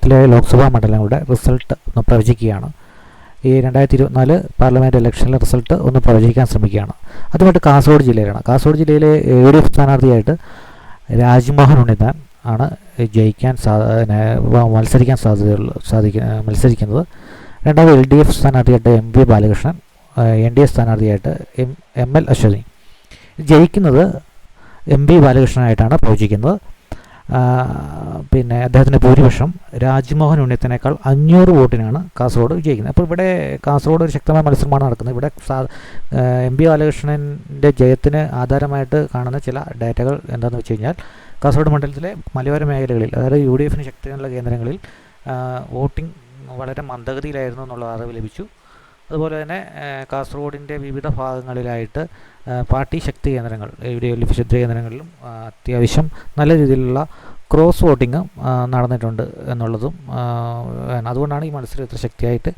കേരളത്തിലെ ലോക്സഭാ മണ്ഡലങ്ങളുടെ റിസൾട്ട് ഒന്ന് പ്രവചിക്കുകയാണ്. ഈ 2024 പാർലമെൻറ്റ് ഇലക്ഷനിലെ റിസൾട്ട് ഒന്ന് പ്രവചിക്കാൻ ശ്രമിക്കുകയാണ്. അതുമായിട്ട് കാസർഗോഡ് ജില്ലയിലാണ്. കാസർഗോഡ് ജില്ലയിലെ UDF സ്ഥാനാർത്ഥിയായിട്ട് രാജ്മോഹൻ ഉണ്ണിത്താൻ ആണ് മത്സരിക്കുന്നത്. രണ്ടാമത് LDF സ്ഥാനാർത്ഥിയായിട്ട് MV ബാലകൃഷ്ണൻ, NDA സ്ഥാനാർത്ഥിയായിട്ട് ML അശ്വതി. ജയിക്കുന്നത് MV ബാലകൃഷ്ണനായിട്ടാണ് പ്രവചിക്കുന്നത്. പിന്നെ അദ്ദേഹത്തിൻ്റെ ഭൂരിപക്ഷം രാജ്മോഹൻ ഉണ്ണിത്തനേക്കാൾ 500 വോട്ടിനാണ് കാസർഗോഡ് വിജയിക്കുന്നത്. അപ്പോൾ ഇവിടെ കാസർഗോഡ് ഒരു ശക്തമായ മത്സരമാണ് നടക്കുന്നത്. ഇവിടെ MV ബാലകൃഷ്ണൻ്റെ ജയത്തിന് ആധാരമായിട്ട് കാണുന്ന ചില ഡാറ്റകൾ എന്താണെന്ന് വെച്ച് കഴിഞ്ഞാൽ, കാസർഗോഡ് മണ്ഡലത്തിലെ മലയോര മേഖലകളിൽ, അതായത് UDFന് ശക്തിയുള്ള കേന്ദ്രങ്ങളിൽ വോട്ടിംഗ് വളരെ മന്ദഗതിയിലായിരുന്നു എന്നുള്ള അറിവ് ലഭിച്ചു. അതുപോലെ തന്നെ കാസർഗോഡിൻ്റെ വിവിധ ഭാഗങ്ങളിലായിട്ട് പാർട്ടി ശക്തി കേന്ദ്രങ്ങൾ, UDF ശക്തി കേന്ദ്രങ്ങളിലും അത്യാവശ്യം നല്ല രീതിയിലുള്ള ക്രോസ് വോട്ടിങ് നടന്നിട്ടുണ്ട് എന്നുള്ളതും അതുകൊണ്ടാണ് ഈ മത്സരം ഇത്ര ശക്തിയായിട്ട്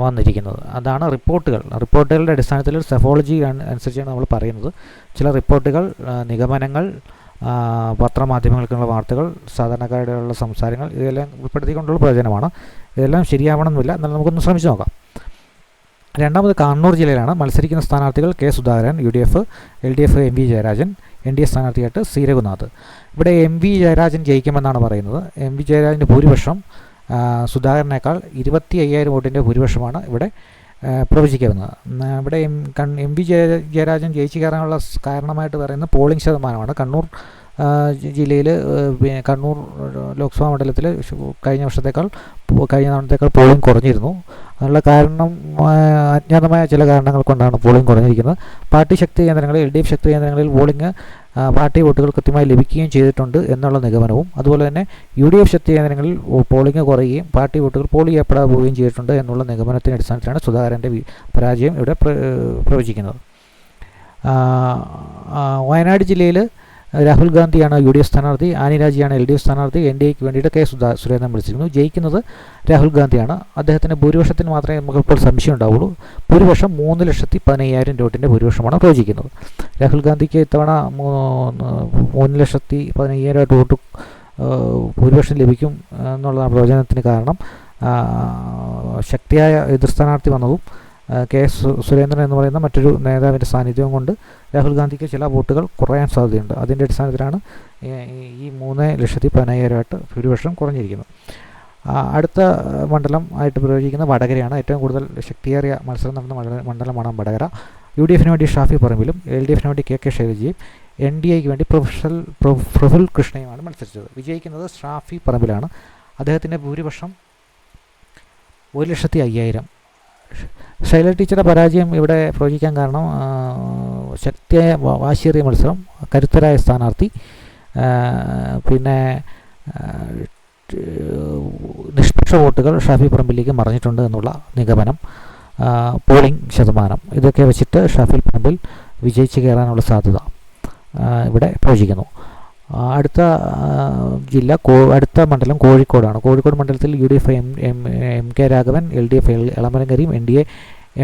വന്നിരിക്കുന്നത്. അതാണ് റിപ്പോർട്ടുകളുടെ അടിസ്ഥാനത്തിൽ സെഫോളജി അനുസരിച്ചാണ് നമ്മൾ പറയുന്നത്. ചില റിപ്പോർട്ടുകൾ, നിഗമനങ്ങൾ, പത്രമാധ്യമങ്ങൾക്കുള്ള വാർത്തകൾ, സാധാരണക്കാരുടെയുള്ള സംസാരങ്ങൾ, ഇതെല്ലാം ഉൾപ്പെടുത്തിക്കൊണ്ടുള്ള പ്രവചനമാണ്. ഇതെല്ലാം ശരിയാവണമെന്നില്ല, എന്നാലും നമുക്കൊന്ന് ശ്രമിച്ചു നോക്കാം. രണ്ടാമത് കണ്ണൂർ ജില്ലയിലാണ്. മത്സരിക്കുന്ന സ്ഥാനാർത്ഥികൾ K Sudhakaran UDF, LDF MV Jayarajan, NDA സ്ഥാനാർത്ഥിയായിട്ട് C രഘുനാഥ്. ഇവിടെ MV ജയരാജൻ ജയിക്കുമെന്നാണ് പറയുന്നത്. MV ജയരാജൻ്റെ ഭൂരിപക്ഷം സുധാകരനേക്കാൾ 25,000 വോട്ടിൻ്റെ ഭൂരിപക്ഷമാണ് ഇവിടെ പ്രവചിക്കുന്നത്. ഇവിടെ MV ജയരാജൻ ജയിച്ചു കയറാനുള്ള കാരണമായിട്ട് പറയുന്നത് പോളിംഗ് ശതമാനമാണ്. കണ്ണൂർ ജില്ലയിൽ, കണ്ണൂർ ലോക്സഭാ മണ്ഡലത്തിൽ കഴിഞ്ഞ തവണത്തേക്കാൾ പോളിംഗ് കുറഞ്ഞിരുന്നു. അതിനുള്ള കാരണം അജ്ഞാതമായ ചില കാരണങ്ങൾ കൊണ്ടാണ് പോളിംഗ് കുറഞ്ഞിരിക്കുന്നത്. പാർട്ടി ശക്തി കേന്ദ്രങ്ങളിൽ, LDF ശക്തി കേന്ദ്രങ്ങളിൽ പോളിംഗ് പാർട്ടി വോട്ടുകൾ കൃത്യമായി ലഭിക്കുകയും ചെയ്തിട്ടുണ്ട് എന്നുള്ള നിഗമനവും, അതുപോലെ തന്നെ UDF ശക്തി കേന്ദ്രങ്ങളിൽ പോളിംഗ് കുറയുകയും പാർട്ടി വോട്ടുകൾ പോൾ ചെയ്യപ്പെടാതെ പോവുകയും ചെയ്തിട്ടുണ്ട് എന്നുള്ള നിഗമനത്തിൻ്റെ അടിസ്ഥാനത്തിലാണ് സുധാകരൻ്റെ പരാജയം ഇവിടെ പ്രവചിക്കുന്നത്. വയനാട് ജില്ലയിൽ രാഹുൽ ഗാന്ധിയാണ് UDF സ്ഥാനാർത്ഥി, ആനി രാജിയാണ് LDF സ്ഥാനാർത്ഥി. NDAക്ക് വേണ്ടിയിട്ട് K സുരേന്ദ്രൻ മത്സരിക്കുന്നു. ജയിക്കുന്നത് രാഹുൽ ഗാന്ധിയാണ്. അദ്ദേഹത്തിൻ്റെ ഭൂരിപക്ഷത്തിന് മാത്രമേ നമുക്കിപ്പോൾ സംശയം ഉണ്ടാവുള്ളൂ. ഭൂരിപക്ഷം 3,15,000 വോട്ടിൻ്റെ ഭൂരിപക്ഷമാണ് പ്രവചിക്കുന്നത്. രാഹുൽ ഗാന്ധിക്ക് ഇത്തവണ 3,15,000 വോട്ട് ഭൂരിപക്ഷം ലഭിക്കും എന്നുള്ള പ്രവചനത്തിന് കാരണം ശക്തിയായ എതിർ സ്ഥാനാർത്ഥി വന്നതും K സുരേന്ദ്രൻ എന്ന് പറയുന്ന മറ്റൊരു നേതാവിൻ്റെ സാന്നിധ്യവും കൊണ്ട് രാഹുൽ ഗാന്ധിക്ക് ചില വോട്ടുകൾ കുറയാൻ സാധ്യതയുണ്ട്. അതിൻ്റെ അടിസ്ഥാനത്തിലാണ് ഈ 3,15,000 ഭൂരിപക്ഷം കുറഞ്ഞിരിക്കുന്നത്. അടുത്ത മണ്ഡലം ആയിട്ട് പ്രവചിക്കുന്ന വടകരയാണ്. ഏറ്റവും കൂടുതൽ ശക്തിയേറിയ മത്സരം നടന്ന മണ്ഡലമാണ് വടകര. UDFന് വേണ്ടി ഷാഫി പറമ്പിലും LDFന് വേണ്ടി KK ശൈലജയും NDAക്ക് വേണ്ടി പ്രഫുൽ കൃഷ്ണയുമാണ് മത്സരിച്ചത്. വിജയിക്കുന്നത് ഷാഫി പറമ്പിലാണ്. അദ്ദേഹത്തിൻ്റെ ഭൂരിപക്ഷം 1,05,000. ശൈല ടീച്ചറുടെ പരാജയം ഇവിടെ പ്രവചിക്കാൻ കാരണം ശക്തിയായ വാശിയേറിയ മത്സരം, കരുത്തരായ സ്ഥാനാർത്ഥി, പിന്നെ നിഷ്പക്ഷ വോട്ടുകൾ ഷാഫി പറമ്പിലേക്ക് മറിഞ്ഞിട്ടുണ്ട് എന്നുള്ള നിഗമനം, പോളിംഗ് ശതമാനം, ഇതൊക്കെ വെച്ചിട്ട് ഷാഫി പറമ്പിൽ വിജയിച്ച് കയറാനുള്ള സാധ്യത ഇവിടെ പ്രവചിക്കുന്നു. അടുത്ത മണ്ഡലം കോഴിക്കോടാണ്. കോഴിക്കോട് മണ്ഡലത്തിൽ UDF MK Raghavan, LDF Elamaram Kareem, NDA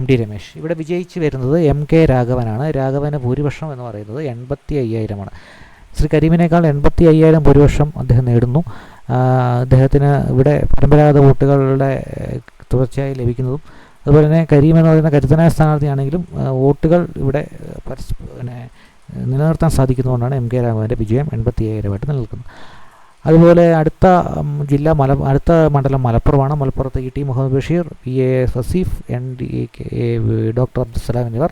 MD Ramesh. ഇവിടെ വിജയിച്ച് വരുന്നത് MK രാഘവനാണ്. രാഘവന് ഭൂരിപക്ഷം എന്ന് പറയുന്നത് 85,000. ശ്രീ കരീമിനേക്കാൾ 85,000 ഭൂരിപക്ഷം അദ്ദേഹം നേടുന്നു. അദ്ദേഹത്തിന് ഇവിടെ പരമ്പരാഗത വോട്ടുകളുടെ തുടർച്ചയായി ലഭിക്കുന്നതും, അതുപോലെ തന്നെ കരീം എന്ന് പറയുന്ന കരുത്തനായ സ്ഥാനാർത്ഥിയാണെങ്കിലും വോട്ടുകൾ ഇവിടെ നിലനിർത്താൻ സാധിക്കുന്നതുകൊണ്ടാണ് MK രാഘവൻ്റെ വിജയം 85,000 നിലനിൽക്കുന്നത്. അതുപോലെ അടുത്ത മണ്ഡലം മലപ്പുറമാണ്. മലപ്പുറത്ത് ET Muhammad Basheer, PA Faseef, NDA doctor Abdul Salam എന്നിവർ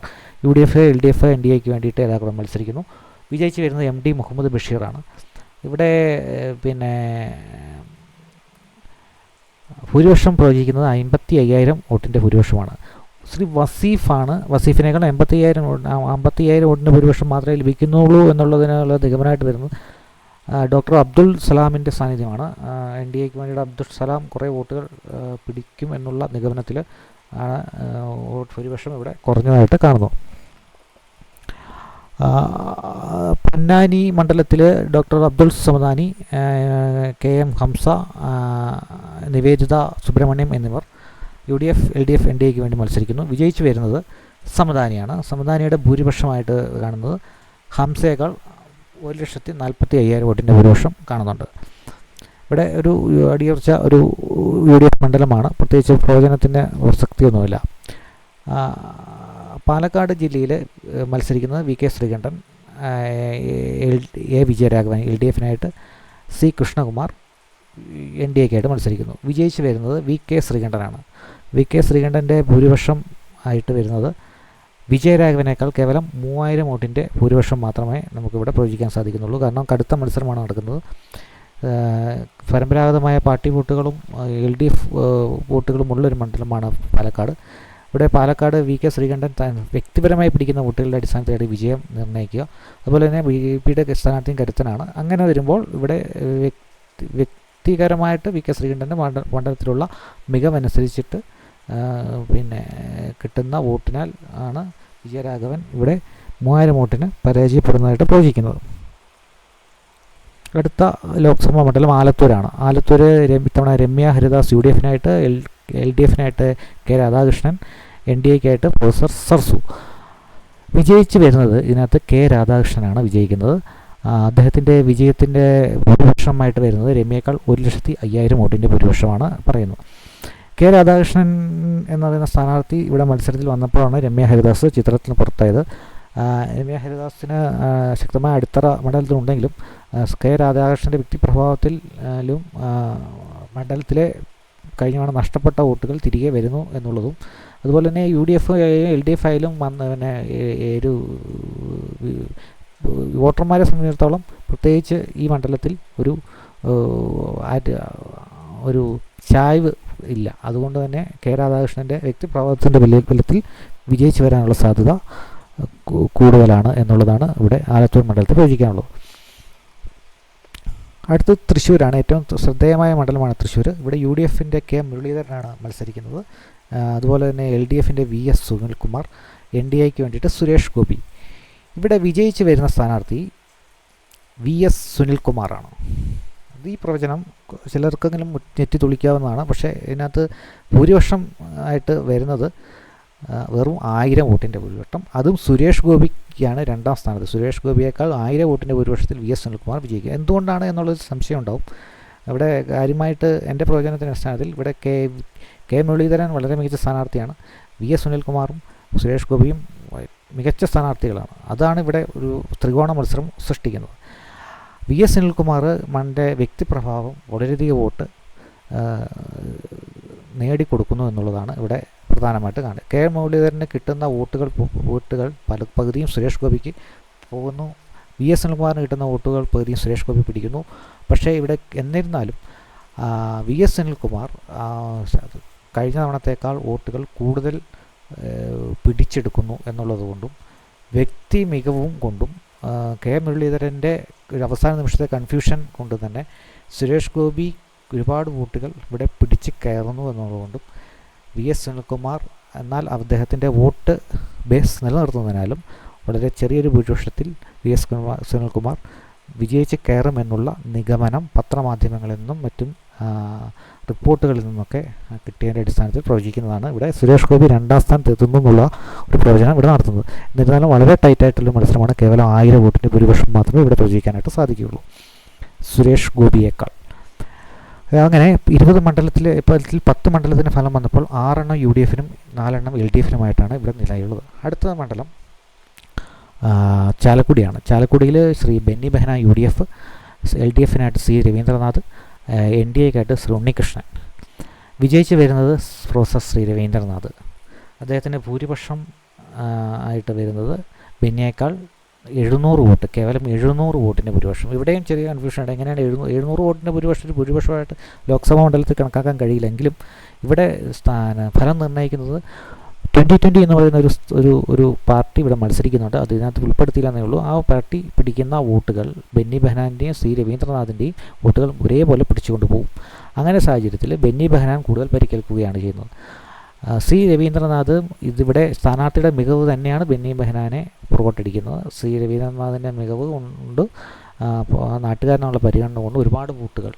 UDF LDF NDAക്ക് വേണ്ടിയിട്ട് യഥാക്രമം മത്സരിക്കുന്നു. വിജയിച്ച് വരുന്നത് MD മുഹമ്മദ് ബഷീറാണ്. ഇവിടെ പിന്നെ ഭൂരിപക്ഷം പ്രവചിക്കുന്നത് 55,000 വോട്ടിൻ്റെ ഭൂരിപക്ഷമാണ്. ശ്രീ വസീഫാണ്. വസീഫിനേക്കാൾ 55,000 വോട്ടിൻ്റെ ഭൂരിപക്ഷം മാത്രമേ ലഭിക്കുന്നുള്ളൂ എന്നുള്ളതിനുള്ള നിഗമനമായിട്ട് വരുന്നത് ഡോക്ടർ അബ്ദുൽ സലാമിൻ്റെ സാന്നിധ്യമാണ്. NDAക്ക് വേണ്ടിയിട്ട് അബ്ദുൽ സലാം കുറേ വോട്ടുകൾ പിടിക്കും എന്നുള്ള നിഗമനത്തിൽ ആണ് വോട്ട് ഭൂരിപക്ഷം ഇവിടെ കുറഞ്ഞതായിട്ട് കാണുന്നു. പൊന്നാനി മണ്ഡലത്തിൽ ഡോക്ടർ അബ്ദുൽ സമദാനി, KM ഹംസ, നിവേദിത സുബ്രഹ്മണ്യം എന്നിവർ UDF LDF NDAക്ക് വേണ്ടി മത്സരിക്കുന്നു. വിജയിച്ചു വരുന്നത് സമദാനിയാണ്. സമദാനിയുടെ ഭൂരിപക്ഷമായിട്ട് കാണുന്നത് ഹംസയേക്കാൾ 1,45,000 വോട്ടിൻ്റെ ഭൂരിപക്ഷം കാണുന്നുണ്ട്. ഇവിടെ ഒരു അടിയുറച്ച ഒരു UDF മണ്ഡലമാണ്. പ്രത്യേകിച്ച് പ്രവചനത്തിൻ്റെ പ്രസക്തിയൊന്നുമില്ല. പാലക്കാട് ജില്ലയിൽ മത്സരിക്കുന്നത് VK Sreekandan, A Vijayaraghavan LDFനായിട്ട്, C Krishnakumar NDAക്കായിട്ട് മത്സരിക്കുന്നു. വിജയിച്ച് വരുന്നത് VK ശ്രീകണ്ഠനാണ്. VK ശ്രീകണ്ഠൻ്റെ ഭൂരിപക്ഷം ആയിട്ട് വരുന്നത് വിജയരാഘവനേക്കാൾ കേവലം 3000 വോട്ടിൻ്റെ ഭൂരിപക്ഷം മാത്രമേ നമുക്കിവിടെ പ്രവചിക്കാൻ സാധിക്കുന്നുള്ളൂ. കാരണം കടുത്ത മത്സരമാണ് നടക്കുന്നത്. പരമ്പരാഗതമായ പാർട്ടി വോട്ടുകളും LDF വോട്ടുകളും ഉള്ളൊരു മണ്ഡലമാണ് പാലക്കാട്. ഇവിടെ പാലക്കാട് VK ശ്രീകണ്ഠൻ വ്യക്തിപരമായി പിടിക്കുന്ന വോട്ടുകളുടെ അടിസ്ഥാനത്തിലാണ് വിജയം നിർണ്ണയിക്കുക. അതുപോലെ തന്നെ BJPയുടെ സ്ഥാനാർത്ഥിയും കരുത്തനാണ്. അങ്ങനെ വരുമ്പോൾ ഇവിടെ വ്യക്തിപരമായിട്ട് VK ശ്രീകണ്ഠൻ്റെ മണ്ഡലത്തിലുള്ള മികവനുസരിച്ചിട്ട് കിട്ടുന്ന വോട്ടിനാൽ ആണ് വിജയരാഘവൻ ഇവിടെ 3000 വോട്ടിന് പരാജയപ്പെടുന്നതായിട്ട് പ്രവചിക്കുന്നത്. അടുത്ത ലോക്സഭാ മണ്ഡലം ആലത്തൂരാണ്. ആലത്തൂർ ഇത്തവണ രമ്യ ഹരിദാസ് UDFനായിട്ട്, LDFനായിട്ട് K രാധാകൃഷ്ണൻ, NDAക്കായിട്ട് പ്രൊഫസർ സർസു. വിജയിച്ച് വരുന്നത് ഇതിനകത്ത് K രാധാകൃഷ്ണനാണ് വിജയിക്കുന്നത്. അദ്ദേഹത്തിൻ്റെ വിജയത്തിൻ്റെ ഭൂരിപക്ഷമായിട്ട് വരുന്നത് രമ്യയേക്കാൾ 1,05,000 വോട്ടിൻ്റെ ഭൂരിപക്ഷമാണ് പറയുന്നത്. K രാധാകൃഷ്ണൻ എന്ന് പറയുന്ന സ്ഥാനാർത്ഥി ഇവിടെ മത്സരത്തിൽ വന്നപ്പോഴാണ് രമ്യ ഹരിദാസ് ചിത്രത്തിന് പുറത്തായത്. രമ്യ ഹരിദാസിന് ശക്തമായ അടിത്തറ മണ്ഡലത്തിലുണ്ടെങ്കിലും K രാധാകൃഷ്ണൻ്റെ വ്യക്തിപ്രഭാവത്തിലും മണ്ഡലത്തിലെ കഴിഞ്ഞ തവണ നഷ്ടപ്പെട്ട വോട്ടുകൾ തിരികെ വരുന്നു എന്നുള്ളതും, അതുപോലെ തന്നെ UDF LDF ആയാലും ഒരു വോട്ടർമാരെ സംബന്ധിച്ചിടത്തോളം പ്രത്യേകിച്ച് ഈ മണ്ഡലത്തിൽ ഒരു ചായ്വ് ഇല്ല. അതുകൊണ്ട് തന്നെ K രാധാകൃഷ്ണൻ്റെ വ്യക്തിപ്രഭാവത്തിൻ്റെ ബലത്തിൽ വിജയിച്ചു വരാനുള്ള സാധ്യത കൂടുതലാണ് എന്നുള്ളതാണ് ഇവിടെ ആലത്തൂർ മണ്ഡലത്തിൽ പ്രവചിക്കാനുള്ളത്. അടുത്ത് തൃശ്ശൂരാണ്. ഏറ്റവും ശ്രദ്ധേയമായ മണ്ഡലമാണ് തൃശ്ശൂർ. ഇവിടെ UDFൻ്റെ K മുരളീധരനാണ് മത്സരിക്കുന്നത്. അതുപോലെ തന്നെ LDFൻ്റെ VS സുനിൽകുമാർ, NDAക്ക് വേണ്ടിയിട്ട് സുരേഷ് ഗോപി. ഇവിടെ വിജയിച്ച് വരുന്ന സ്ഥാനാർത്ഥി VS സുനിൽകുമാറാണ്. ഈ പ്രവചനം ചിലർക്കെങ്കിലും ഞെറ്റി തുളിക്കാവുന്നതാണ്. പക്ഷേ ഇതിനകത്ത് ഭൂരിപക്ഷം ആയിട്ട് വരുന്നത് വെറും 1000 വോട്ടിൻ്റെ ഭൂരിപക്ഷം. അതും സുരേഷ് ഗോപിക്കാണ് രണ്ടാം സ്ഥാനത്ത്. സുരേഷ് ഗോപിയേക്കാൾ 1000 വോട്ടിൻ്റെ ഭൂരിപക്ഷത്തിൽ VS സുനിൽകുമാർ വിജയിക്കുക. എന്തുകൊണ്ടാണ് എന്നുള്ളൊരു സംശയം ഉണ്ടാവും. ഇവിടെ കാര്യമായിട്ട് എൻ്റെ പ്രവചനത്തിൻ്റെ അടിസ്ഥാനത്തിൽ ഇവിടെ K മുരളീധരൻ വളരെ മികച്ച സ്ഥാനാർത്ഥിയാണ്. VS സുനിൽകുമാറും സുരേഷ് ഗോപിയും മികച്ച സ്ഥാനാർത്ഥികളാണ്. അതാണ് ഇവിടെ ഒരു ത്രികോണ മത്സരം സൃഷ്ടിക്കുന്നത്. VS സുനിൽകുമാർ വ്യക്തിപ്രഭാവം വളരെയധികം വോട്ട് നേടിക്കൊടുക്കുന്നു എന്നുള്ളതാണ് ഇവിടെ പ്രധാനമായിട്ട് കാണുന്നത്. K മുരളീധരന് കിട്ടുന്ന വോട്ടുകൾ പകുതിയും സുരേഷ് ഗോപിക്ക് പോകുന്നു. VS സുനിൽകുമാറിന് കിട്ടുന്ന വോട്ടുകൾ പകുതിയും സുരേഷ് ഗോപി പിടിക്കുന്നു. പക്ഷേ ഇവിടെ എന്നിരുന്നാലും VS സുനിൽകുമാർ കഴിഞ്ഞ തവണത്തേക്കാൾ വോട്ടുകൾ കൂടുതൽ പിടിച്ചെടുക്കുന്നു എന്നുള്ളതുകൊണ്ടും വ്യക്തി മികവും കൊണ്ടും K മുരളീധരൻ്റെ ഒരു അവസാന നിമിഷത്തെ കൺഫ്യൂഷൻ കൊണ്ട് തന്നെ സുരേഷ് ഗോപി ഒരുപാട് വോട്ടുകൾ ഇവിടെ പിടിച്ച് കയറുന്നു എന്നുള്ളതുകൊണ്ടും VS സുനിൽകുമാർ എന്നാൽ അദ്ദേഹത്തിൻ്റെ വോട്ട് ബേസ് നിലനിർത്തുന്നതിനാലും വളരെ ചെറിയൊരു ഭൂരിപക്ഷത്തിൽ VS സുനിൽകുമാർ വിജയിച്ച് കയറുമെന്നുള്ള നിഗമനം പത്രമാധ്യമങ്ങളിൽ നിന്നും മറ്റും റിപ്പോർട്ടുകളിൽ നിന്നൊക്കെ കിട്ടിയതിൻ്റെ അടിസ്ഥാനത്തിൽ പ്രവചിക്കുന്നതാണ്. ഇവിടെ സുരേഷ് ഗോപി രണ്ടാം സ്ഥാനത്ത് എത്തുന്നു എന്നുള്ള ഒരു പ്രവചനം ഇവിടെ നടത്തുന്നത്. എന്നിരുന്നാലും വളരെ ടൈറ്റായിട്ടുള്ള മത്സരമാണ്. കേവലം 1000 വോട്ടിൻ്റെ ഭൂരിപക്ഷം മാത്രമേ ഇവിടെ പ്രവചിക്കാനായിട്ട് സാധിക്കുകയുള്ളൂ സുരേഷ് ഗോപിയേക്കാൾ. അങ്ങനെ 20 മണ്ഡലത്തിൽ ഇപ്പോൾ 10 മണ്ഡലത്തിൻ്റെ ഫലം വന്നപ്പോൾ 6 UDFനും 4 LDFനുമായിട്ടാണ് ഇവിടെ നിലയുള്ളത്. അടുത്ത മണ്ഡലം ചാലക്കുടിയാണ്. ചാലക്കുടിയിൽ ശ്രീ ബെന്നി ബെഹന UDF, LDFനായിട്ട് C രവീന്ദ്രനാഥ്, NDAക്കായിട്ട് ശ്രീ ഉണ്ണികൃഷ്ണൻ. വിജയിച്ച് വരുന്നത് പ്രൊഫസർ ശ്രീ രവീന്ദ്രനാഥ്. അദ്ദേഹത്തിൻ്റെ ഭൂരിപക്ഷം ആയിട്ട് വരുന്നത് ബെന്നിയേക്കാൾ 700 വോട്ട്, കേവലം 700 വോട്ടിൻ്റെ ഭൂരിപക്ഷം. ഇവിടെയും ചെറിയ കൺഫ്യൂഷനുണ്ട്. എങ്ങനെയാണ് 700 വോട്ടിൻ്റെ ഭൂരിപക്ഷമായിട്ട് ലോക്സഭാ മണ്ഡലത്തിൽ കണക്കാക്കാൻ കഴിയില്ലെങ്കിലും ഇവിടെ ഫലം നിർണ്ണയിക്കുന്നത് 2020 എന്ന് പറയുന്ന ഒരു പാർട്ടി ഇവിടെ മത്സരിക്കുന്നുണ്ട്. അത് ഇതിനകത്ത് ഉൾപ്പെടുത്തിയില്ലെന്നേ ഉള്ളൂ. ആ പാർട്ടി പിടിക്കുന്ന വോട്ടുകൾ ബെന്നി ബെഹനാൻ്റെയും C രവീന്ദ്രനാഥിൻ്റെയും വോട്ടുകൾ ഒരേപോലെ പിടിച്ചുകൊണ്ട് പോകും. അങ്ങനെ സാഹചര്യത്തിൽ ബെന്നി ബെഹനാൻ കൂടുതൽ പരിക്കേൽക്കുകയാണ് ചെയ്യുന്നത്. C രവീന്ദ്രനാഥ് ഇതിവിടെ സ്ഥാനാർത്ഥിയുടെ മികവ് തന്നെയാണ് ബെന്നി ബെഹനാനെ പുറകോട്ടടിക്കുന്നത്. C രവീന്ദ്രനാഥിൻ്റെ മികവ് കൊണ്ട് നാട്ടുകാരനുള്ള പരിഗണന കൊണ്ട് ഒരുപാട് വോട്ടുകൾ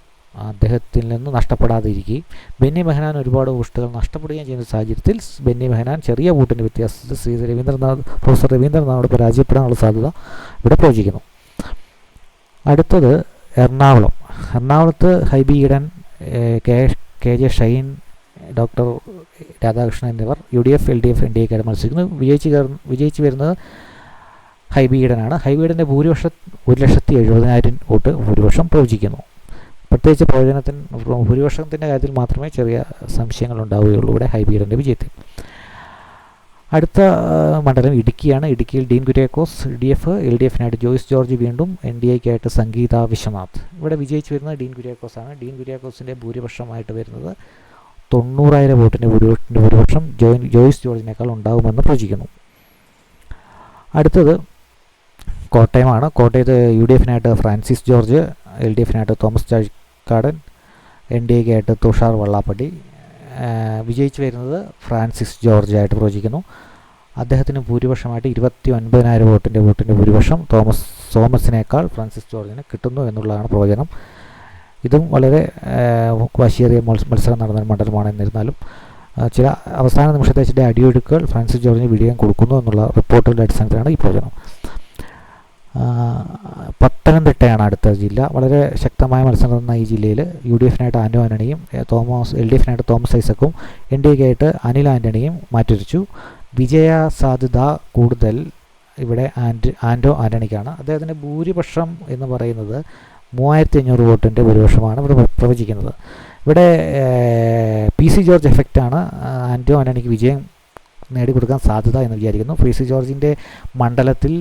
അദ്ദേഹത്തിൽ നിന്ന് നഷ്ടപ്പെടാതിരിക്കുകയും ബെന്നി ബെഹനാൻ ഒരുപാട് വോട്ടുകൾ നഷ്ടപ്പെടുകയും ചെയ്യുന്ന സാഹചര്യത്തിൽ ബെന്നി ബെഹനാൻ ചെറിയ വോട്ടിൻ്റെ വ്യത്യാസത്തിൽ പ്രൊഫസർ രവീന്ദ്രനാഥോട് പരാജയപ്പെടാനുള്ള സാധ്യത ഇവിടെ പ്രവചിക്കുന്നു. അടുത്തത് എറണാകുളം. എറണാകുളത്ത് Hibi Eden, K J Shine, doctor Radhakrishnan എന്നിവർ UDF, LDF, NDAക്കായിട്ട് മത്സരിക്കുന്നു. വിജയിച്ച് വരുന്നത് ഹൈബി ഈഡനാണ്. ഹൈബി ഈഡൻ്റെ ഭൂരിപക്ഷം 1,70,70,000 വോട്ട് ഭൂരിപക്ഷം പ്രവചിക്കുന്നു. പ്രത്യേകിച്ച് ഭൂരിപക്ഷത്തിൻ്റെ കാര്യത്തിൽ മാത്രമേ ചെറിയ സംശയങ്ങൾ ഉണ്ടാവുകയുള്ളൂ ഇവിടെ ഹൈബി ഈഡൻ്റെ വിജയത്തിൽ. അടുത്ത മണ്ഡലം ഇടുക്കിയാണ്. ഇടുക്കിയിൽ ഡീൻ കുര്യാക്കോസ്, DF, LDFനായിട്ട് ജോയ്സ് ജോർജ്, വീണ്ടും NDAക്കായിട്ട് സംഗീത വിശ്വനാഥ്. ഇവിടെ വിജയിച്ച് വരുന്നത് ഡീൻ കുര്യാക്കോസാണ്. ഡീൻ കുര്യാക്കോസിൻ്റെ ഭൂരിപക്ഷമായിട്ട് വരുന്നത് 90,000 വോട്ടിൻ്റെ ഭൂരിപക്ഷം ജോയ്സ് ജോർജിനേക്കാൾ ഉണ്ടാകുമെന്ന് പ്രവചിക്കുന്നു. അടുത്തത് കോട്ടയമാണ്. കോട്ടയത്ത് UDFനായിട്ട് ഫ്രാൻസിസ് ജോർജ്, LDFനായിട്ട് തോമസ് ചാഴിക്കാടൻ, NDAക്കായിട്ട് തുഷാർ വെള്ളാപ്പള്ളി. വിജയിച്ച് വരുന്നത് ഫ്രാൻസിസ് ജോർജ് ആയിട്ട് പ്രവചിക്കുന്നു. അദ്ദേഹത്തിന് ഭൂരിപക്ഷമായിട്ട് 29,000 വോട്ടിൻ്റെ ഭൂരിപക്ഷം തോമസിനേക്കാൾ ഫ്രാൻസിസ് ജോർജിന് കിട്ടുന്നു എന്നുള്ളതാണ് പ്രവചനം. ഇതും വളരെ വാശിയേറിയ മത്സരം നടന്ന മണ്ഡലമാണ്. എന്നിരുന്നാലും ചില അവസാന നിമിഷത്തെ ചില അടിയൊഴുക്കുകൾ ഫ്രാൻസിസ് ജോർജിന് വിജയം കൊടുക്കുന്നു എന്നുള്ള റിപ്പോർട്ടുകളുടെ അടിസ്ഥാനത്തിലാണ് ഈ പ്രവചനം. പത്തനംതിട്ടയാണ് അടുത്ത ജില്ല. വളരെ ശക്തമായ മത്സരം നടന്ന ഈ ജില്ലയിൽ UDFനായിട്ട് ആൻറ്റോ ആൻ്റണിയും LDFനായിട്ട് തോമസ് ഐസക്കും NDAക്കായിട്ട് അനിൽ ആൻ്റണിയും മാറ്റുരച്ചു. വിജയ സാധ്യത കൂടുതൽ ഇവിടെ ആൻറ്റോ ആൻ്റണിക്കാണ്. അദ്ദേഹത്തിൻ്റെ ഭൂരിപക്ഷം എന്ന് പറയുന്നത് 3,500 വോട്ടിൻ്റെ ഭൂരിപക്ഷമാണ് ഇവിടെ പ്രവചിക്കുന്നത്. ഇവിടെ PC ജോർജ് എഫക്റ്റാണ് ആൻറ്റോ ആൻ്റണിക്ക് വിജയം നേടിക്കൊടുക്കാൻ സാധ്യത എന്ന് വിചാരിക്കുന്നു. PC ജോർജിൻ്റെ മണ്ഡലത്തിൽ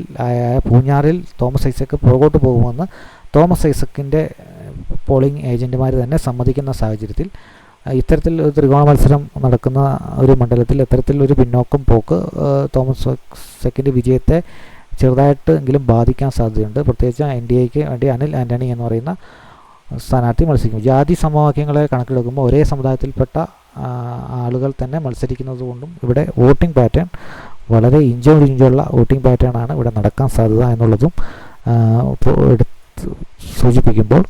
പൂഞ്ഞാറിൽ തോമസ് ഐസക്ക് പുറകോട്ട് പോകുമെന്ന് തോമസ് ഐസക്കിൻ്റെ പോളിംഗ് ഏജൻറ്റുമാർ തന്നെ സമ്മതിക്കുന്ന സാഹചര്യത്തിൽ ഇത്തരത്തിൽ ഒരു ത്രികോണ മത്സരം നടക്കുന്ന ഒരു മണ്ഡലത്തിൽ ഇത്തരത്തിലൊരു പിന്നോക്കം പോക്ക് തോമസ് ഐസക്കിൻ്റെ വിജയത്തെ ചെറുതായിട്ട് എങ്കിലും ബാധിക്കാൻ സാധ്യതയുണ്ട്. പ്രത്യേകിച്ച് NDAക്ക് വേണ്ടി അനിൽ ആൻ്റണി എന്ന് പറയുന്ന സ്ഥാനാർത്ഥി മത്സരിക്കും. ജാതി സമവാക്യങ്ങളെ കണക്കിലെടുക്കുമ്പോൾ ഒരേ സമുദായത്തിൽപ്പെട്ട ആളുകൾ തന്നെ മത്സരിക്കുന്നത് കൊണ്ടും ഇവിടെ വോട്ടിംഗ് പാറ്റേൺ വളരെ ഇഞ്ചോടിഞ്ചുള്ള വോട്ടിംഗ് പാറ്റേൺ ആണ് ഇവിടെ നടക്കാൻ സാധ്യത എന്നുള്ളതും സൂചിപ്പിക്കുമ്പോൾ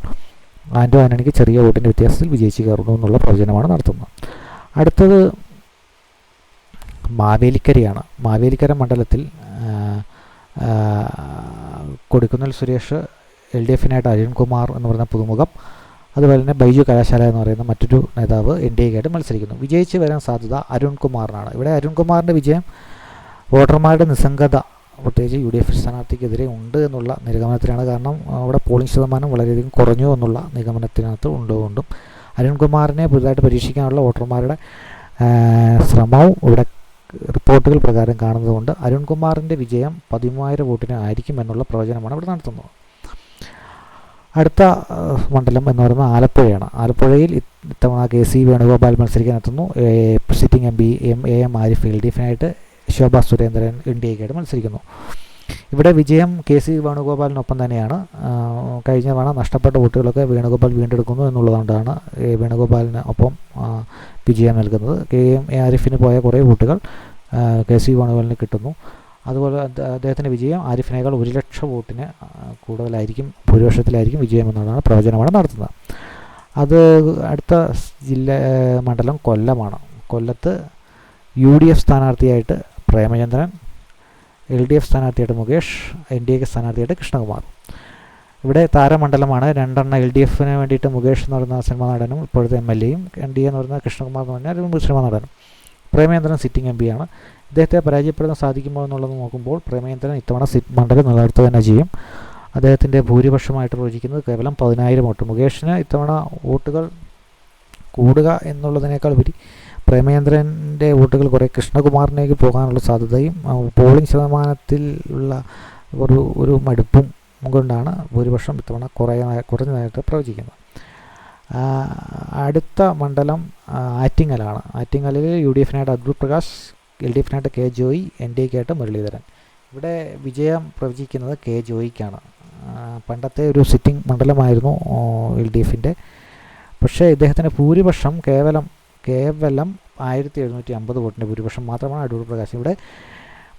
ആൻറ്റോ ആൻ്റണിക്ക് ചെറിയ വോട്ടിൻ്റെ വ്യത്യാസത്തിൽ വിജയിച്ച് കയറുന്നു എന്നുള്ള പ്രവചനമാണ് നടത്തുന്നത്. അടുത്തത് മാവേലിക്കരയാണ്. മാവേലിക്കര മണ്ഡലത്തിൽ കൊടിക്കുന്നിൽ സുരേഷ്, LDFനായിട്ട് അരുൺകുമാർ എന്ന് പറയുന്ന പുതുമുഖം, അതുപോലെ തന്നെ ബൈജു കലാശാല എന്ന് പറയുന്ന മറ്റൊരു നേതാവ് NDAക്കായിട്ട് മത്സരിക്കുന്നു. വിജയിച്ച് വരാൻ സാധ്യത അരുൺകുമാറിനാണ്. ഇവിടെ അരുൺകുമാറിൻ്റെ വിജയം വോട്ടർമാരുടെ നിസ്സംഗത പ്രത്യേകിച്ച് UDF സ്ഥാനാർത്ഥിക്കെതിരെ ഉണ്ട് എന്നുള്ള നിഗമനത്തിലാണ്. കാരണം അവിടെ പോളിംഗ് ശതമാനം വളരെയധികം കുറഞ്ഞു എന്നുള്ള നിഗമനത്തിനകത്ത് ഉണ്ടുകൊണ്ടും അരുൺകുമാറിനെ പുതുതായിട്ട് പരീക്ഷിക്കാനുള്ള വോട്ടർമാരുടെ ശ്രമവും ഇവിടെ റിപ്പോർട്ടുകൾ പ്രകാരം കാണുന്നതുകൊണ്ട് അരുൺകുമാറിൻ്റെ വിജയം 13,000 വോട്ടിന് ആയിരിക്കും എന്നുള്ള പ്രവചനമാണ് ഇവിടെ നടത്തുന്നത്. അടുത്ത മണ്ഡലം എന്ന് പറയുന്നത് ആലപ്പുഴയാണ്. ആലപ്പുഴയിൽ ഇത്തവണ KC വേണുഗോപാൽ മത്സരിക്കാൻ എത്തുന്നു. സിറ്റിംഗ് MP AM ആരിഫ് LDFനായിട്ട്, ശോഭ സുരേന്ദ്രൻ NDAക്കായിട്ട് മത്സരിക്കുന്നു. ഇവിടെ വിജയം KC വേണുഗോപാലിനൊപ്പം തന്നെയാണ്. കഴിഞ്ഞ തവണ നഷ്ടപ്പെട്ട വോട്ടുകളൊക്കെ വേണുഗോപാൽ വീണ്ടെടുക്കുന്നു എന്നുള്ളതുകൊണ്ടാണ് വേണുഗോപാലിന് ഒപ്പം വിജയം നൽകുന്നത്. AM ആരിഫിന് പോയ കുറേ വോട്ടുകൾ KC വേണുഗോപാലിന് കിട്ടുന്നു. അതുപോലെ അദ്ദേഹത്തിൻ്റെ വിജയം ആരിഫിനേക്കാൾ 1,00,000 വോട്ടിന് കൂടുതലായിരിക്കും, ഭൂരിപക്ഷത്തിലായിരിക്കും വിജയം എന്നുള്ളതാണ് പ്രവചനമാണ് നടത്തുന്നത്. അത് അടുത്ത മണ്ഡലം കൊല്ലമാണ്. കൊല്ലത്ത് UDF സ്ഥാനാർത്ഥിയായിട്ട് പ്രേമചന്ദ്രൻ, LDF സ്ഥാനാർത്ഥിയായിട്ട് മുകേഷ്, NDA സ്ഥാനാർത്ഥിയായിട്ട് കൃഷ്ണകുമാർ. ഇവിടെ താരമണ്ഡലമാണ്. 2 LDFന് വേണ്ടിയിട്ട് മുകേഷ് എന്ന് പറയുന്ന സിനിമാ നടനും ഇപ്പോഴത്തെ MLAയും, NDA എന്ന് പറയുന്ന കൃഷ്ണകുമാർ എന്ന് പറഞ്ഞാൽ ഒരു സിനിമാ നടനും. പ്രേമചന്ദ്രൻ സിറ്റിംഗ് MPയാണ്. ഇദ്ദേഹത്തെ പരാജയപ്പെടുത്താൻ സാധിക്കുമോ എന്നുള്ളത് നോക്കുമ്പോൾ പ്രേമചന്ദ്രൻ ഇത്തവണ മണ്ഡലം നിലനിർത്തുക തന്നെ ചെയ്യും. അദ്ദേഹത്തിൻ്റെ ഭൂരിപക്ഷമായിട്ട് പ്രവചിക്കുന്നത് കേവലം 10,000 വോട്ട്. മുകേഷിന് ഇത്തവണ വോട്ടുകൾ കൂടുക എന്നുള്ളതിനേക്കാൾ ഉപരി പ്രേമചന്ദ്രൻ്റെ വോട്ടുകൾ കുറേ കൃഷ്ണകുമാറിലേക്ക് പോകാനുള്ള സാധ്യതയും പോളിംഗ് ശതമാനത്തിൽ ഉള്ള ഒരു മടുപ്പും കൊണ്ടാണ് ഭൂരിപക്ഷം ഇത്തവണ കുറഞ്ഞതായിട്ട് പ്രവചിക്കുന്നത്. അടുത്ത മണ്ഡലം ആറ്റിങ്ങലാണ്. ആറ്റിങ്ങലിൽ UDFനായിട്ട് അബ്ദുൾ പ്രകാശ്, LDFനായിട്ട് K ജോയി, NDAക്കായിട്ട് മുരളീധരൻ. ഇവിടെ വിജയം പ്രവചിക്കുന്നത് K ജോയിക്കാണ്. പണ്ടത്തെ ഒരു സിറ്റിംഗ് മണ്ഡലമായിരുന്നു LDFൻ്റെ. പക്ഷേ ഇദ്ദേഹത്തിൻ്റെ ഭൂരിപക്ഷം കേവലം 1,750 വോട്ടിൻ്റെ ഭൂരിപക്ഷം മാത്രമാണ് അടൂർ പ്രകാശ്. ഇവിടെ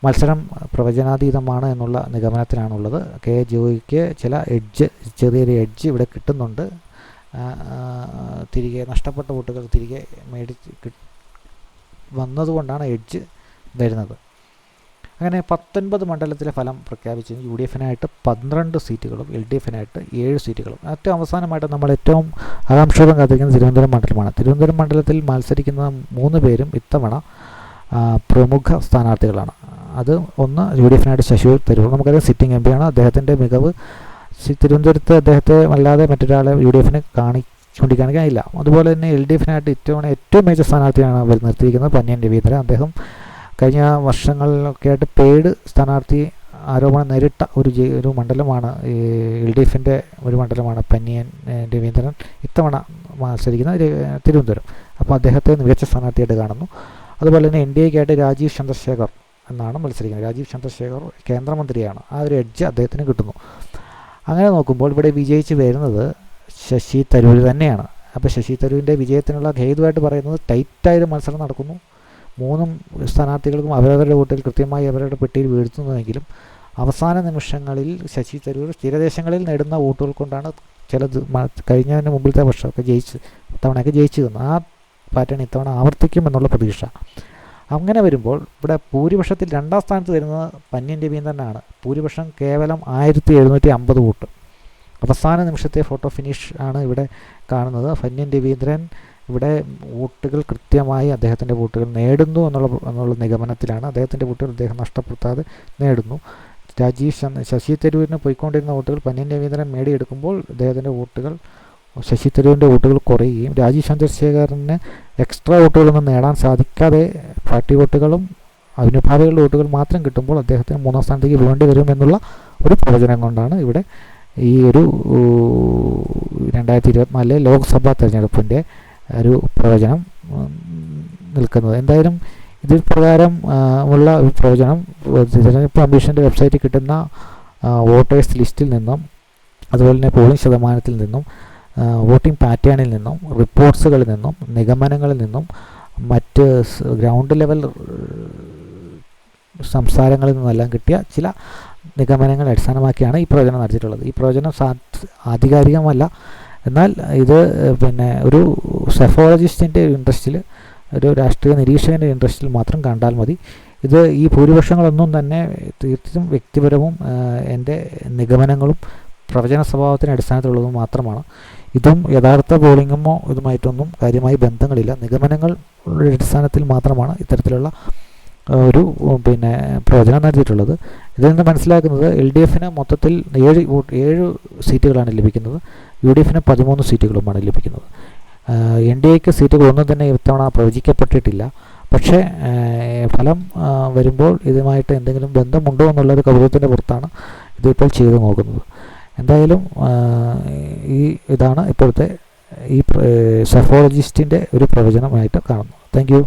മത്സരം പ്രവചനാതീതമാണ് എന്നുള്ള നിഗമനത്തിലാണുള്ളത്. K ജോയിക്ക് ചെറിയൊരു എഡ്ജ് ഇവിടെ കിട്ടുന്നുണ്ട്. തിരികെ നഷ്ടപ്പെട്ട വോട്ടുകൾ തിരികെ വന്നതുകൊണ്ടാണ് എഡ്ജ് വരുന്നത്. അങ്ങനെ 19 മണ്ഡലത്തിലെ ഫലം പ്രഖ്യാപിച്ചു. യു ഡി എഫിനായിട്ട് 12 സീറ്റുകളും എൽ ഡി എഫിനായിട്ട് 7 സീറ്റുകളും. ഏറ്റവും അവസാനമായിട്ട് നമ്മൾ ഏറ്റവും ആകാംക്ഷയോടെ കാത്തിരിക്കുന്ന തിരുവനന്തപുരം മണ്ഡലമാണ്. തിരുവനന്തപുരം മണ്ഡലത്തിൽ മത്സരിക്കുന്ന 3 പേരും ഇത്തവണ പ്രമുഖ സ്ഥാനാർത്ഥികളാണ്. അത് ഒന്ന് യു ഡി എഫിനായിട്ട് ശശി തരൂർ, നമുക്കറിയാം സിറ്റിംഗ് എം പിയാണ്. അദ്ദേഹത്തിൻ്റെ മികവ് തിരുവനന്തപുരത്ത് അദ്ദേഹത്തെ അല്ലാതെ മറ്റൊരാളെ യു ഡി എഫിന് ചൂണ്ടിക്കാണിക്കാനില്ല. അതുപോലെ തന്നെ എൽ ഡി എഫിനായിട്ട് ഇത്തവണ ഏറ്റവും മികച്ച സ്ഥാനാർത്ഥിയാണ് അവർ നിർത്തിയിരിക്കുന്നത് പന്ന്യൻ രവീന്ദ്രൻ. അദ്ദേഹം കഴിഞ്ഞ വർഷങ്ങളിലൊക്കെ ആയിട്ട് പെയ്ഡ് സ്ഥാനാർത്ഥി ആരോപണം നേരിട്ട ഒരു മണ്ഡലമാണ് എൽ ഡി എഫിൻ്റെ ഒരു മണ്ഡലമാണ് പന്ന്യൻ രവീന്ദ്രൻ ഇത്തവണ മത്സരിക്കുന്ന തിരുവനന്തപുരം. അപ്പോൾ അദ്ദേഹത്തെ മികച്ച സ്ഥാനാർത്ഥിയായിട്ട് കാണുന്നു. അതുപോലെ തന്നെ എൻ ഡി എക്കായിട്ട് രാജീവ് ചന്ദ്രശേഖർ എന്നാണ് മത്സരിക്കുന്നത്. രാജീവ് ചന്ദ്രശേഖർ കേന്ദ്രമന്ത്രിയാണ്. ആ ഒരു എഡ്ജ് അദ്ദേഹത്തിന് കിട്ടുന്നു. അങ്ങനെ നോക്കുമ്പോൾ ഇവിടെ വിജയിച്ച് വരുന്നത് ശശി തരൂർ തന്നെയാണ്. അപ്പോൾ ശശി തരൂരിൻ്റെ വിജയത്തിനുള്ള ഹേതുവായിട്ട് പറയുന്നത് ടൈറ്റായൊരു മത്സരം നടക്കുന്നു. 3 സ്ഥാനാർത്ഥികൾക്കും അവരവരുടെ വോട്ടുകൾ കൃത്യമായി അവരുടെ പെട്ടിയിൽ വീഴ്ത്തുന്നുവെങ്കിലും അവസാന നിമിഷങ്ങളിൽ ശശി തരൂർ സ്ഥിരദേശങ്ങളിൽ നേടുന്ന വോട്ടുകൾ കൊണ്ടാണ് കഴിഞ്ഞതിന് മുമ്പിലത്തെ വർഷമൊക്കെ തവണയൊക്കെ ജയിച്ചു തന്നു. ആ പാറ്റേൺ ഇത്തവണ ആവർത്തിക്കും എന്നുള്ള പ്രതീക്ഷ. അങ്ങനെ വരുമ്പോൾ ഇവിടെ ഭൂരിപക്ഷത്തിൽ 2ാം സ്ഥാനത്ത് വരുന്നത് പന്ന്യൻ രവീന്ദ്രനാണ്. ഭൂരിപക്ഷം കേവലം 1750 വോട്ട്. അവസാന നിമിഷത്തെ ഫോട്ടോ ഫിനിഷ് ആണ് ഇവിടെ കാണുന്നത്. പന്ന്യൻ രവീന്ദ്രൻ ഇവിടെ വോട്ടുകൾ കൃത്യമായി അദ്ദേഹത്തിൻ്റെ വോട്ടുകൾ നേടുന്നു എന്നുള്ള നിഗമനത്തിലാണ്. അദ്ദേഹത്തിൻ്റെ വോട്ടുകൾ അദ്ദേഹം നഷ്ടപ്പെടുത്താതെ നേടുന്നു. ശശി തരൂരിന് പോയിക്കൊണ്ടിരുന്ന വോട്ടുകൾ പന്ന്യൻ രവീന്ദ്രൻ നേടിയെടുക്കുമ്പോൾ ശശി തരൂരിൻ്റെ വോട്ടുകൾ കുറയുകയും രാജീവ് ചന്ദ്രശേഖറിന് എക്സ്ട്രാ വോട്ടുകളൊന്നും നേടാൻ സാധിക്കാതെ പാർട്ടി വോട്ടുകളും അനുഭാവികളുടെ വോട്ടുകൾ മാത്രം കിട്ടുമ്പോൾ അദ്ദേഹത്തിന് 3ാം സ്ഥാനത്തേക്ക് പോകേണ്ടി വരുമെന്നുള്ള ഒരു പ്രവചനം കൊണ്ടാണ് ഇവിടെ ഈ ഒരു 2024 ലോക്സഭാ തെരഞ്ഞെടുപ്പിൻ്റെ ഒരു പ്രവചനം നിൽക്കുന്നത്. എന്തായാലും ഇതിൽ പ്രകാരം ഉള്ള ഒരു പ്രവചനം തിരഞ്ഞെടുപ്പ് കമ്മീഷൻ്റെ വെബ്സൈറ്റിൽ കിട്ടുന്ന വോട്ടേഴ്സ് ലിസ്റ്റിൽ നിന്നും അതുപോലെ തന്നെ പോളിംഗ് ശതമാനത്തിൽ നിന്നും വോട്ടിംഗ് പാറ്റേണിൽ നിന്നും റിപ്പോർട്ട്സുകളിൽ നിന്നും നിഗമനങ്ങളിൽ നിന്നും മറ്റ് ഗ്രൗണ്ട് ലെവൽ സംസാരങ്ങളിൽ നിന്നെല്ലാം കിട്ടിയ ചില നിഗമനങ്ങൾ അടിസ്ഥാനമാക്കിയാണ് ഈ പ്രവചനം നടത്തിയിട്ടുള്ളത്. ഈ പ്രവചനം ആധികാരികമല്ല. എന്നാൽ ഇത് ഒരു സെഫോളജിസ്റ്റിൻ്റെ ഇൻട്രസ്റ്റിൽ, ഒരു രാഷ്ട്രീയ നിരീക്ഷകൻ്റെ ഇൻട്രസ്റ്റിൽ മാത്രം കണ്ടാൽ മതി. ഈ ഭൂരിപക്ഷങ്ങളൊന്നും തന്നെ തീർച്ചയായും വ്യക്തിപരവും എൻ്റെ നിഗമനങ്ങളും പ്രവചന സ്വഭാവത്തിന് അടിസ്ഥാനത്തിലുള്ളതും മാത്രമാണ്. ഇതും യഥാർത്ഥ പോളിംഗുമോ ഇതുമായിട്ടൊന്നും കാര്യമായി ബന്ധങ്ങളില്ല. നിഗമനങ്ങളുടെ അടിസ്ഥാനത്തിൽ മാത്രമാണ് ഇത്തരത്തിലുള്ള ഒരു പ്രവചനം നടത്തിയിട്ടുള്ളത്. ഇതിൽ നിന്ന് മനസ്സിലാക്കുന്നത് എൽ ഡി എഫിന് മൊത്തത്തിൽ 7 സീറ്റുകളാണ് ലഭിക്കുന്നത്. യു ഡി എഫിന് 13 സീറ്റുകളുമാണ് ലഭിക്കുന്നത്. എൻ ഡി എക്ക് സീറ്റുകളൊന്നും തന്നെ ഇത്തവണ പ്രവചിക്കപ്പെട്ടിട്ടില്ല. പക്ഷേ ഫലം വരുമ്പോൾ ഇതുമായിട്ട് എന്തെങ്കിലും ബന്ധമുണ്ടോ എന്നുള്ളൊരു കൗതുകത്തിൻ്റെ പുറത്താണ് ഇതിപ്പോൾ ചെയ്തു നോക്കുന്നത്. എന്തായാലും ഇതാണ് ഇപ്പോഴത്തെ ഈ സെഫോളജിസ്റ്റിൻ്റെ ഒരു പ്രവചനമായിട്ട് കാണുന്നു. Thank you.